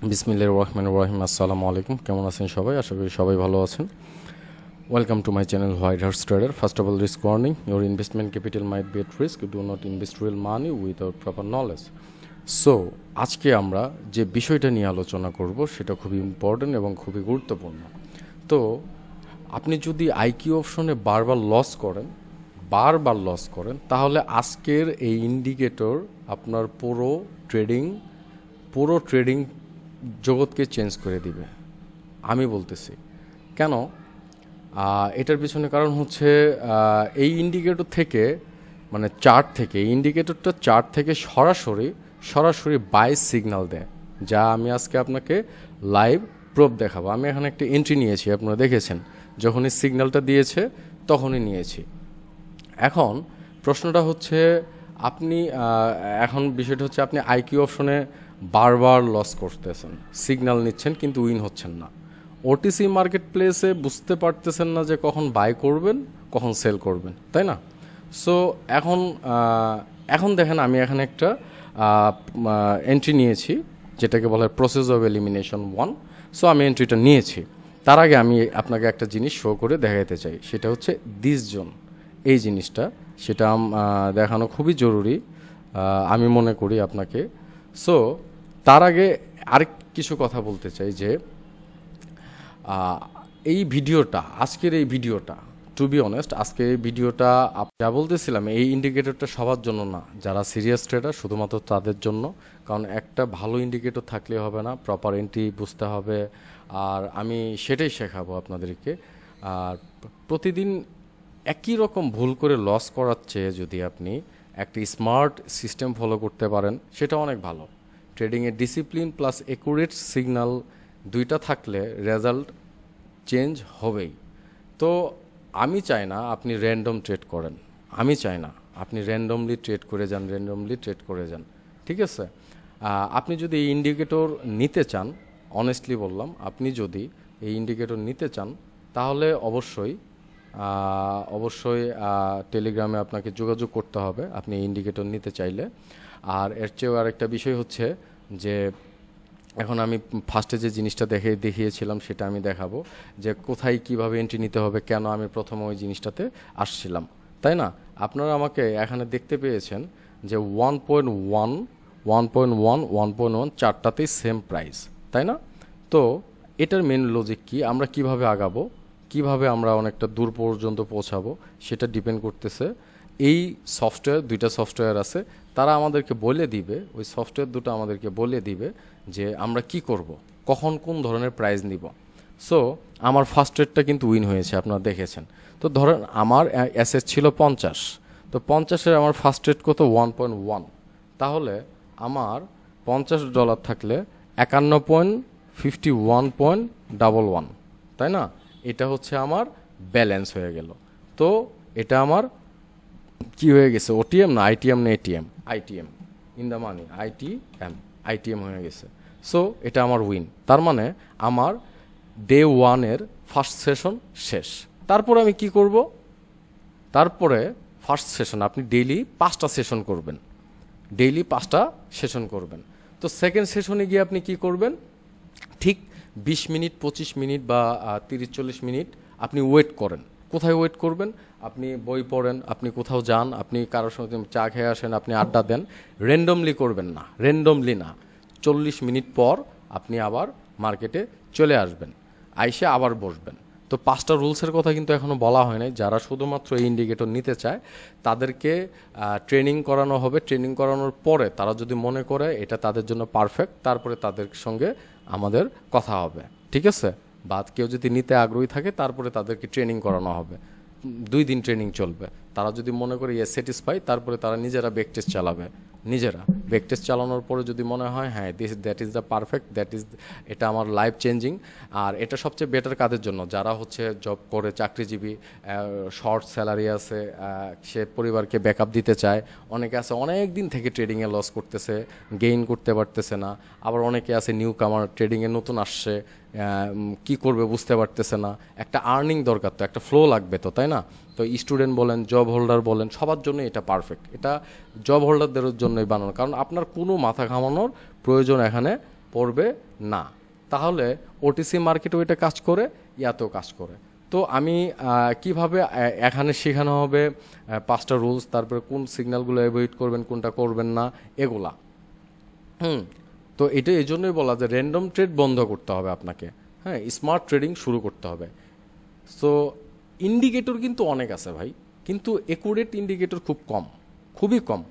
বিসমিল্লাহির রহমানির রহিম। আসসালামু আলাইকুম। কেমন আছেন সবাই? আশা করি সবাই ভালো আছেন। Welcome to my channel white horse trader. First of all, risk warning: your investment capital might be at risk. Do not invest real money without proper knowledge. So আজকে আমরা যে বিষয়টা নিয়ে আলোচনা করব সেটা খুবই ইম্পর্ট্যান্ট এবং খুবই গুরুত্বপূর্ণ। তো আপনি যদি আইকিউ অপশনে বারবার লস করেন তাহলে আজকের এই ইন্ডিকেটর আপনার পুরো ট্রেডিং জগৎকে চেঞ্জ করে দিবে। আমি বলতেছি কেন। এটার পিছনে কারণ হচ্ছে এই ইন্ডিকেটর থেকে মানে চার্ট থেকে সরাসরি বাই সিগন্যাল দেয়, যা আমি আজকে আপনাকে লাইভ প্রুফ দেখাবো। আমি এখানে একটা এন্ট্রি নিয়েছি, আপনারা দেখেছেন যখনই সিগন্যালটা দিয়েছে তখনই নিয়েছি। এখন প্রশ্নটা হচ্ছে বিষয়টা হচ্ছে আপনি আইকিউ অপশনে বারবার লস করতেছেন, সিগন্যাল নিচ্ছেন কিন্তু উইন হচ্ছেন না। ওটিসি মার্কেট প্লেসে বুঝতে পারতেছেন না যে কখন বাই করবেন কখন সেল করবেন, তাই না? সো এখন দেখেন, আমি এখানে একটা এন্ট্রি নিয়েছি যেটাকে বলা হয় প্রসেস অফ এলিমিনেশন 1। সো আমি এন্ট্রিটা নিয়েছি। তার আগে আমি আপনাকে একটা জিনিস শো করে দেখাতে চাই, সেটা হচ্ছে দিস জোন। এই জিনিসটা সেটা দেখানো খুবই জরুরি আমি মনে করি আপনাকে। সো তার আগে আরেক কিছু কথা বলতে চাই যে আজকের এই ভিডিওটা টু বি অনেস্ট, আজকের এই ভিডিওটা যা বলতেছিলাম, এই ইন্ডিকেটরটা সবার জন্য না, যারা সিরিয়াস ট্রেডার শুধুমাত্র তাদের জন্য। কারণ একটা ভালো ইন্ডিকেটর থাকলে হবে না, প্রপার এন্ট্রি বুঝতে হবে। আর আমি সেটাই শেখাবো আপনাদেরকে। আর প্রতিদিন একই রকম ভুল করে লস করার চেয়ে যদি আপনি একটা স্মার্ট সিস্টেম ফলো করতে পারেন সেটা অনেক ভালো। ট্রেডিংয়ে ডিসিপ্লিন প্লাস একুরেট সিগন্যাল দুইটা থাকলে রেজাল্ট চেঞ্জ হবেই। তো আমি চাই না আপনি র্যান্ডম ট্রেড করেন, আমি চাই না আপনি র্যান্ডমলি ট্রেড করে যান, ঠিক আছে? আপনি যদি এই ইন্ডিকেটর নিতে চান, অনেস্টলি বললাম, আপনি যদি এই ইন্ডিকেটর নিতে চান তাহলে অবশ্যই টেলিগ্রামে আপনাকে যোগাযোগ করতে হবে আপনি এই ইন্ডিকেটর নিতে চাইলে। আর এর চেয়েও আরেকটা বিষয় হচ্ছে যে এখন আমি ফার্স্টে যে জিনিসটা দেখিয়েছিলাম সেটা আমি দেখাবো যে কোথায় কিভাবে এন্ট্রি নিতে হবে, কেন আমি প্রথমে ওই জিনিসটাতে আসছিলাম, তাই না? আপনারা আমাকে এখানে দেখতে পেয়েছেন যে 1.1 1.1 1.1 চারটাতেই সেম প্রাইস, তাই না? তো এটার মেন লজিক কি, আমরা কিভাবে আগাবো, কিভাবে আমরা অনেকটা দূর পর্যন্ত পৌঁছাবো, সেটা ডিপেন্ড করতেছে এই দুইটা সফটওয়্যার আছে, তারা আমাদেরকে বলে দিবে, ওই সফটওয়্যার দুটো আমাদেরকে বলে দিবে যে আমরা কি করব, কখন কোন ধরনের প্রাইস নিব। সো আমার ফার্স্ট ট্রেডটা কিন্তু উইন হয়েছে, আপনারা দেখেছেন। তো ধরেন আমার অ্যাসেট ছিল 50, তো 50-এর আমার ফার্স্ট ট্রেড কত 1.1, তাহলে আমার $50 থাকলে 51.51.11, তাই না? এটা হচ্ছে আমার ব্যালেন্স হয়ে গেল। তো এটা আমার কি হয়ে গেছে, ওটিএম না আইটিএম না ATM, ITM in the money, ITM হয়ে গেছে। সো এটা আমার উইন। তার মানে আমার ডে 1-এর ফার্স্ট সেশন শেষ। তারপরে আমি কি করব? তারপরে ফার্স্ট সেশন আপনি ডেইলি 5টা সেশন করবেন। তো সেকেন্ড সেশনে গিয়ে আপনি কি করবেন? ঠিক 20 মিনিট 25 মিনিট বা 30-40 মিনিট আপনি ওয়েট করেন। কোথায় ওয়েট করবেন? আপনি বই পড়েন, আপনি কোথাও যান, আপনি কারোর সঙ্গে চা খেয়ে আসেন, আপনি আড্ডা দেন। র্যান্ডমলি করবেন না, 40 মিনিট পর আপনি আবার মার্কেটে চলে আসবেন, আইসে আবার বসবেন। তো 5টা রুলসের কথা কিন্তু এখনও বলা হয় নাই। যারা শুধুমাত্র এই ইন্ডিকেটর নিতে চায় তাদেরকে ট্রেনিং করানো হবে। ট্রেনিং করানোর পরে তারা যদি মনে করে এটা তাদের জন্য পারফেক্ট, তারপরে তাদের সঙ্গে আমাদের কথা হবে, ঠিক আছে? বা কেউ যদি নিতে আগ্রহী থাকে তারপরে তাদেরকে ট্রেনিং করানো হবে, 2 দিন ট্রেনিং চলবে। তারা যদি মনে করে স্যাটিসফাই, তারপরে তারা নিজেরা বেক টেস্ট চালাবে। বেক টেস্ট চালানোর পরে যদি মনে হয় হ্যাঁ দ্যাট ইজ দ্য পারফেক্ট, এটা আমার লাইফ চেঞ্জিং। আর এটা সবচেয়ে বেটার কাদের জন্য? যারা হচ্ছে জব করে, চাকরিজীবী, শর্ট স্যালারি আছে, সে পরিবারকে ব্যাকআপ দিতে চায়। অনেকে আছে অনেক দিন থেকে ট্রেডিংয়ে লস করতেছে, গেইন করতে পারতেছে না। আবার অনেকে আছে নিউ কামার, ট্রেডিংয়ে নতুন আসছে, কি করবে বুঝতে পারতেছে না। একটা আর্নিং দরকার, তো একটা ফ্লো লাগবে, তো তাই না? তো স্টুডেন্ট বলেন, জব হোল্ডার বলেন, সবার জন্য এটা পারফেক্ট। এটা জব হোল্ডারদের জন্যই বানানো, কারণ আপনার কোনো মাথা ঘামানোর প্রয়োজন এখানে পড়বে না। তাহলে ওটিসি মার্কেটও এটা কাজ করে, ইয়াতেও কাজ করে। তো আমি কিভাবে এখানে শেখানো হবে 5টা রুলস, তারপরে কোন সিগন্যালগুলো অ্যাভয়েড করবেন, কোনটা করবেন না, এগুলা। তো এটা এই জন্যই বলা যে র্যান্ডম ট্রেড বন্ধ করতে হবে আপনাকে, হ্যাঁ, স্মার্ট ট্রেডিং শুরু করতে হবে। সো ইন্ডিকেটর কিন্তু অনেক আছে ভাই, কিন্তু একুরেট ইন্ডিকেটর খুব কম, খুবই কম।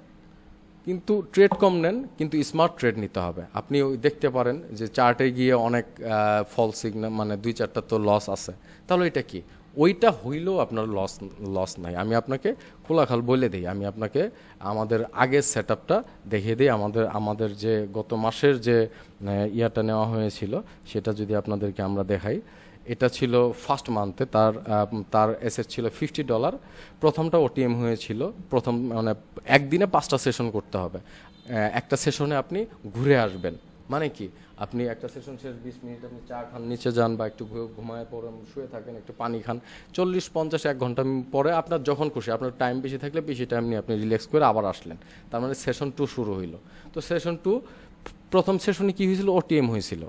কিন্তু ট্রেড কম নেন, কিন্তু স্মার্ট ট্রেড নিতে হবে। আপনি ওই দেখতে পারেন যে চার্টে গিয়ে অনেক ফলস সিগন্যাল, মানে 2-4টা তো লস আছে, তাহলে এটা কি? ওইটা হইলেও আপনার লস নাই। আমি আপনাকে খোলাখাল বলে দিই, আমি আপনাকে আমাদের আগের সেট আপটা দেখিয়ে দিই। আমাদের যে গত মাসের যে ইয়াটা নেওয়া হয়েছিল সেটা যদি আপনাদেরকে আমরা দেখাই, এটা ছিল ফার্স্ট মান্থে, তার এসেট ছিল $50। প্রথমটা ওটিএম হয়েছিল, প্রথম মানে একদিনে 5টা সেশন করতে হবে। একটা সেশনে আপনি ঘুরে আসবেন, মানে কি, আপনি একটা সেশন শেষ 20 মিনিট আপনি চা খান, নিচে যান, বা একটু ঘুমায় পড়েন, শুয়ে থাকেন, একটু পানি খান, 40-50-1 ঘন্টা পরে আপনার যখন খুশি, আপনার টাইম বেশি থাকলে বেশি টাইম নিয়ে আপনি রিল্যাক্স করে আবার আসলেন। তার মানে সেশন 2 শুরু হইল। তো সেশন 2 প্রথম সেশনে কি হয়েছিল? ওটিএম হয়েছিল।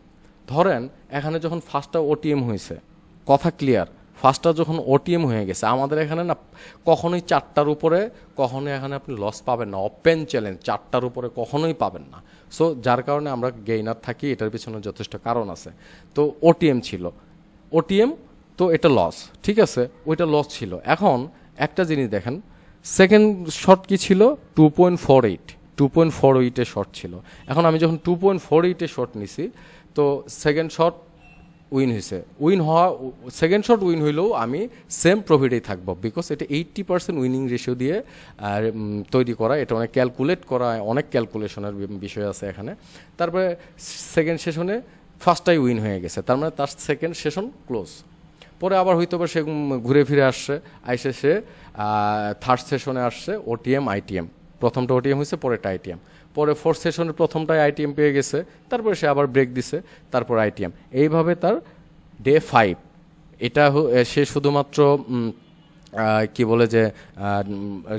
ধরেন এখানে যখন ফার্স্টটা ওটিএম হয়েছে, কথা ক্লিয়ার, ফার্স্টটা যখন ওটিএম হয়ে গেছে, আমাদের এখানে না কখনোই 4টার উপরে, কখনোই এখানে আপনি লস পাবেন না। ওপেন চ্যালেঞ্জ 4টার উপরে কখনোই পাবেন না। সো যার কারণে আমরা গেইনার থাকি, এটার পিছনে যথেষ্ট কারণ আছে। তো ওটিএম ছিল, ওটিএম, তো এটা লস, ঠিক আছে, ওইটা লস ছিল। এখন একটা জিনিস দেখেন, সেকেন্ড শর্ট কি ছিল? 2.48 শর্ট ছিল। এখন আমি যখন 2.48 শর্ট নিছি, তো সেকেন্ড শট উইন হয়েছে। সেকেন্ড শট উইন হইলেও আমি সেম প্রফিটেই থাকবো, বিকজ এটা 80% উইনিং রেশিও দিয়ে তৈরি করা। এটা অনেক ক্যালকুলেট করা, অনেক ক্যালকুলেশনের বিষয় আছে এখানে। তারপরে সেকেন্ড সেশনে ফার্স্টটাই উইন হয়ে গেছে, তার মানে তার সেকেন্ড সেশন ক্লোজ। পরে আবার হয়তো বা সে ঘুরে ফিরে আসছে, আইসে সে থার্ড সেশনে আসছে ওটিএম আইটিএম। প্রথমটা ওটিএম হয়েছে, পরেরটা আইটিএম। পরে ফোর্থ সেশনের প্রথমটায় আইটিএম পেয়ে গেছে, তারপরে সে আবার ব্রেক দিছে, তারপর আইটিএম। এইভাবে তার ডে 5 এটা সে শুধুমাত্র কি বলে যে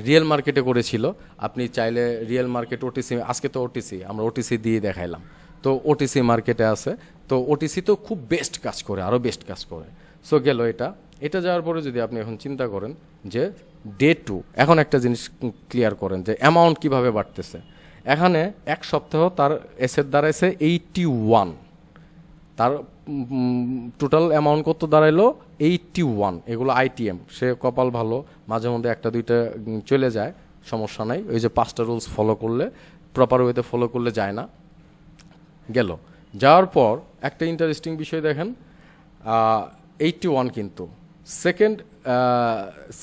রিয়েল মার্কেটে করেছিল। আপনি চাইলে রিয়েল মার্কেট, ওটিসি, আজকে তো ওটিসি আমরা ওটিসি দিয়ে দেখাইলাম, তো ওটিসি মার্কেটে আছে, তো ওটিসি তো খুব বেস্ট কাজ করে, আরও বেস্ট কাজ করে। সো গেল এটা যাওয়ার পরে যদি আপনি এখন চিন্তা করেন যে ডে 2, এখন একটা জিনিস ক্লিয়ার করেন যে অ্যামাউন্ট কিভাবে বাড়তেছে। এখানে এক সপ্তাহ তার এসেট দাঁড়াইছে 81, তার টোটাল অ্যামাউন্ট কত দাঁড়াইলো? 81। এগুলো আইটিএম, সে কপাল ভালো, মাঝে মধ্যে 1-2টা চলে যায়, সমস্যা নাই। ওই যে 5টা রুলস ফলো করলে, প্রপার ওয়েতে ফলো করলে যায় না। গেল, যাওয়ার পর একটা ইন্টারেস্টিং বিষয় দেখেন, 81 কিন্তু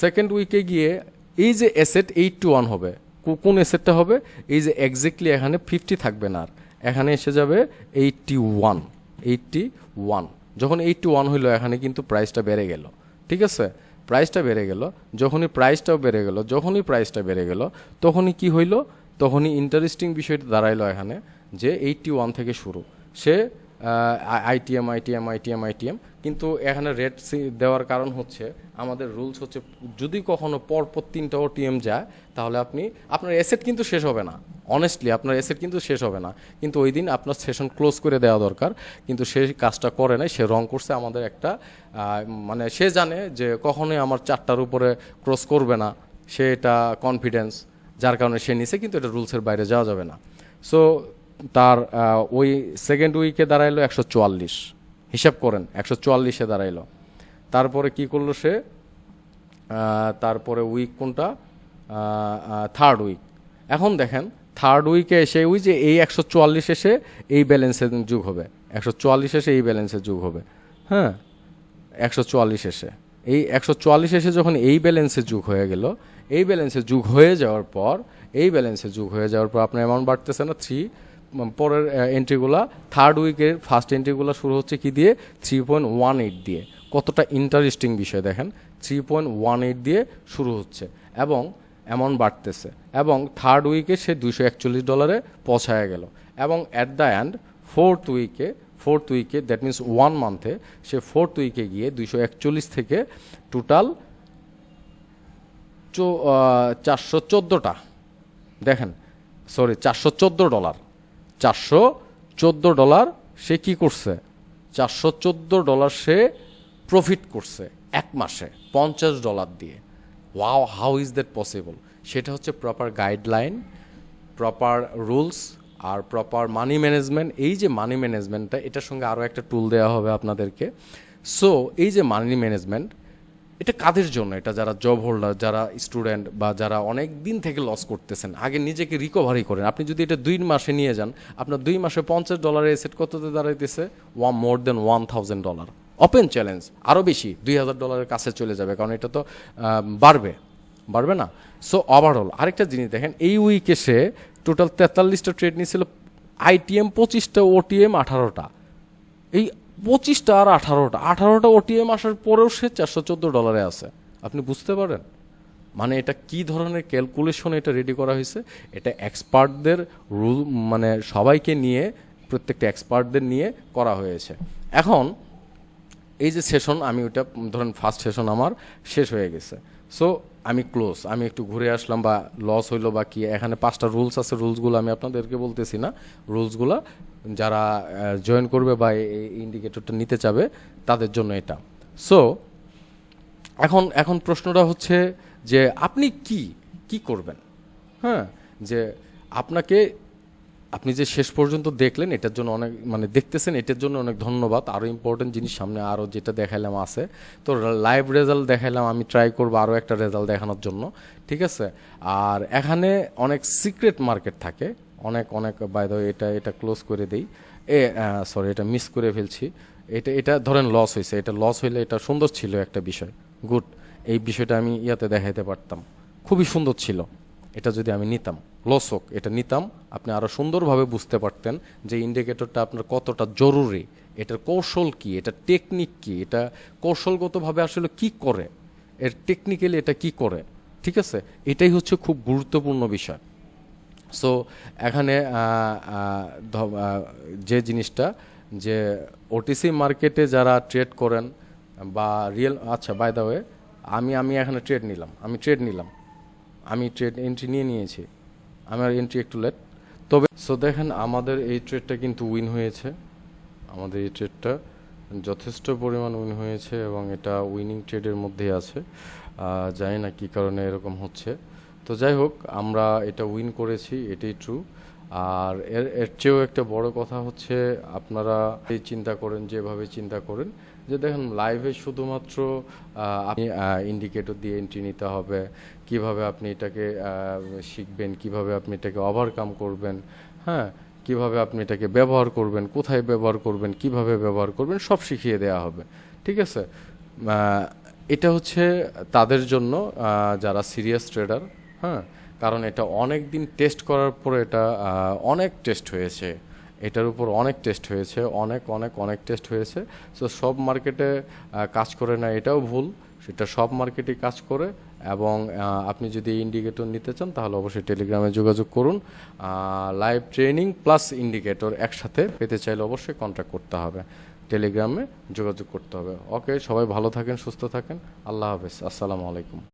সেকেন্ড উইকে গিয়ে এই যে অ্যাসেট 81 হবে, কোন অ্যাসেটটা হবে? এই যে এক্স্যাক্টলি এখানে 50 থাকবে না, আর এখানে এসে যাবে 81। যখন 81 হইলো, এখানে কিন্তু প্রাইসটা বেড়ে গেল, ঠিক আছে, প্রাইসটা বেড়ে গেল। যখনই প্রাইসটা বেড়ে গেল, তখনই কি হইলো? তখনই ইন্টারেস্টিং বিষয়টা দাঁড়াইলো এখানে যে 81 থেকে শুরু, সে আইটিএম। কিন্তু এখানে রেট দেওয়ার কারণ হচ্ছে, আমাদের রুলস হচ্ছে যদি কখনো পরপর 3টা ওটিএম যায়, তাহলে আপনার অ্যাসেট কিন্তু শেষ হবে না। অনেস্টলি আপনার অ্যাসেট কিন্তু শেষ হবে না, কিন্তু ওই দিন আপনার সেশন ক্লোজ করে দেওয়া দরকার, কিন্তু সে কাজটা করে নাই, সে রং করছে। আমাদের একটা মানে সে জানে যে কখনোই আমার 4টার উপরে ক্রস করবে না, সে এটা কনফিডেন্স, যার কারণে সে নিছে, কিন্তু এটা রুলসের বাইরে যাওয়া যাবে না। সো তার ওই সেকেন্ড উইকে দাঁড়াইলো 144, হিসাব করেন 144-এ দাঁড়াইলো। তারপরে কি করলো সে? তারপরে উইক কোনটা? Third week. এখন দেখেন থার্ড উইকে এসে ওই যে এই 144 এসে এই ব্যালেন্সে যোগ হবে, 144 এসে এই ব্যালেন্সে যোগ হবে, হ্যাঁ, 144 এসে এই 144 এসে যখন এই ব্যালেন্সে যোগ হয়ে গেল, এই ব্যালেন্সে যোগ হয়ে যাওয়ার পর আপনার অ্যামাউন্ট বাড়তেছে না 3। পরের এন্ট্রিগুলা, থার্ড উইকের ফার্স্ট এন্ট্রিগুলো শুরু হচ্ছে কি দিয়ে? 3.18 দিয়ে। কতটা ইন্টারেস্টিং বিষয় দেখেন, 3.18 দিয়ে শুরু হচ্ছে এবং অ্যামাউন্ট বাড়তেছে, এবং থার্ড উইকে সে $241 পৌঁছায় গেল, এবং অ্যাট দ্য এন্ড ফোর্থ উইকে দ্যাট মিনস 1 মান্থে সে ফোর্থ উইকে গিয়ে 241 থেকে টোটাল 414টা, দেখেন, সরি, $414 সে কি করছে, $414 সে প্রফিট করছে এক মাসে $50 দিয়ে। Wow, how is that possible? সেটা হচ্ছে প্রপার গাইডলাইন, প্রপার রুলস আর প্রপার মানি ম্যানেজমেন্ট। এই যে মানি ম্যানেজমেন্টটা, এটার সঙ্গে আরও একটা টুল দেওয়া হবে আপনাদেরকে। সো এই যে মানি ম্যানেজমেন্ট, এটা কাদের জন্য? এটা যারা জব হোল্ডার, যারা স্টুডেন্ট, বা যারা অনেক দিন থেকে লস করতেছেন, আগে নিজেকে রিকভারি করেন। আপনি যদি এটা 2 মাসে নিয়ে যান, আপনার 2 মাসে $50 এসেট কততে দাঁড়াইতেছে? মোর দেন $1,000। ওপেন চ্যালেঞ্জ, আরও বেশি, $2,000 কাছে চলে যাবে, কারণ এটা তো বাড়বে না। সো ওভারঅল আরেকটা জিনিস দেখেন, এই উইকে সে টোটাল 43টা ট্রেড নিয়েছিল, আইটিএম 25টা, ওটিএম 18টা। এই 25টা আর 18টা ওটিএম আসার পরেও সে $414 আছে। আপনি বুঝতে পারেন মানে এটা কি ধরনের ক্যালকুলেশন এটা রেডি করা হয়েছে? এটা এক্সপার্টদের রুল, মানে সবাইকে নিয়ে, প্রত্যেকটা এক্সপার্টদের নিয়ে করা হয়েছে। এখন এই যে সেশন, আমি ওইটা ধরেন ফার্স্ট সেশন আমার শেষ হয়ে গেছে, সো আমি ক্লোজ, আমি একটু ঘুরে আসলাম, বা লস হইলো বা কি। এখানে 5টা রুলস আছে, রুলসগুলো আমি আপনাদেরকে বলতেছি না, রুলসগুলো যারা জয়েন করবে বা এই ইন্ডিকেটরটা নিতে চাবে তাদের জন্য এটা। সো এখন প্রশ্নটা হচ্ছে যে আপনি কি করবেন? হ্যাঁ, যে আপনি যে শেষ পর্যন্ত দেখলেন, এটার জন্য অনেক, মানে দেখতেছেন, এটার জন্য অনেক ধন্যবাদ। আরও ইম্পর্টেন্ট জিনিস সামনে আরও যেটা দেখাইলাম আছে, তো লাইভ রেজাল্ট দেখাইলাম, আমি ট্রাই করবো আরও একটা রেজাল্ট দেখানোর জন্য, ঠিক আছে? আর এখানে অনেক সিক্রেট মার্কেট থাকে, অনেক বাই দ্য ওয়ে, এটা ক্লোজ করে দেই, সরি, এটা মিস করে ফেলছি। এটা ধরেন লস হয়েছে, এটা লস হইলে এটা সুন্দর ছিল একটা বিষয়, গুড। এই বিষয়টা আমি ইয়াতে দেখাইতে পারতাম, খুবই সুন্দর ছিল। এটা যদি আমি নিতাম, লস হোক, এটা নিতাম, আপনি আরও সুন্দরভাবে বুঝতে পারতেন যে ইন্ডিকেটরটা আপনার কতটা জরুরি, এটার কৌশল কি, এটা টেকনিক কি, এটা কৌশলগতভাবে আসলে কি করে, এর টেকনিক্যালি এটা কি করে, ঠিক আছে? এটাই হচ্ছে খুব গুরুত্বপূর্ণ বিষয়। সো এখানে যে জিনিসটা, যে ওটিসি মার্কেটে যারা ট্রেড করেন বা রিয়েল, আচ্ছা বাই দ্য ওয়ে, আমি এখানে ট্রেড নিলাম, আমি ট্রেড এন্ট্রি নিয়েছি, আমার এন্ট্রি একটু লেট, তবে সো দেখেন আমাদের এই ট্রেডটা কিন্তু উইন হয়েছে, আমাদের এই ট্রেডটা যথেষ্ট পরিমাণ উইন হয়েছে, এবং এটা উইনিং ট্রেডের মধ্যেই আছে। জানি না কী কারণে এরকম হচ্ছে, তো যাই হোক, আমরা এটা উইন করেছি, এটাই ট্রু। আর এর চেয়েও একটা বড় কথা হচ্ছে, আপনারা এই চিন্তা করেন, যেভাবে চিন্তা করেন, যে দেখেন লাইভে শুধুমাত্র আপনি ইন্ডিকেটর দিয়ে এন্ট্রি নিতে হবে, কিভাবে আপনি এটাকে শিখবেন, কিভাবে আপনি এটাকে ওভারকাম করবেন, হ্যাঁ, কিভাবে আপনি এটাকে ব্যবহার করবেন, কোথায় ব্যবহার করবেন, কিভাবে ব্যবহার করবেন, সব শিখিয়ে দেওয়া হবে, ঠিক আছে? এটা হচ্ছে তাদের জন্য যারা সিরিয়াস ট্রেডার, হ্যাঁ, কারণ এটা অনেক দিন টেস্ট করার পরে এটা অনেক টেস্ট হয়েছে, এটার উপর অনেক টেস্ট হয়েছে, অনেক টেস্ট হয়েছে। সো সব মার্কেটে কাজ করে না, এটাও ভুল, সেটা সব মার্কেটেই কাজ করে। এবং আপনি যদি ইন্ডিকেটর নিতে চান তাহলে অবশ্যই টেলিগ্রামে যোগাযোগ করুন। লাইভ ট্রেনিং প্লাস ইন্ডিকেটর একসাথে পেতে চাইলে অবশ্যই কন্ট্যাক্ট করতে হবে, টেলিগ্রামে যোগাযোগ করতে হবে। ওকে, সবাই ভালো থাকেন, সুস্থ থাকেন, আল্লাহ হাফেজ, আসসালামু আলাইকুম।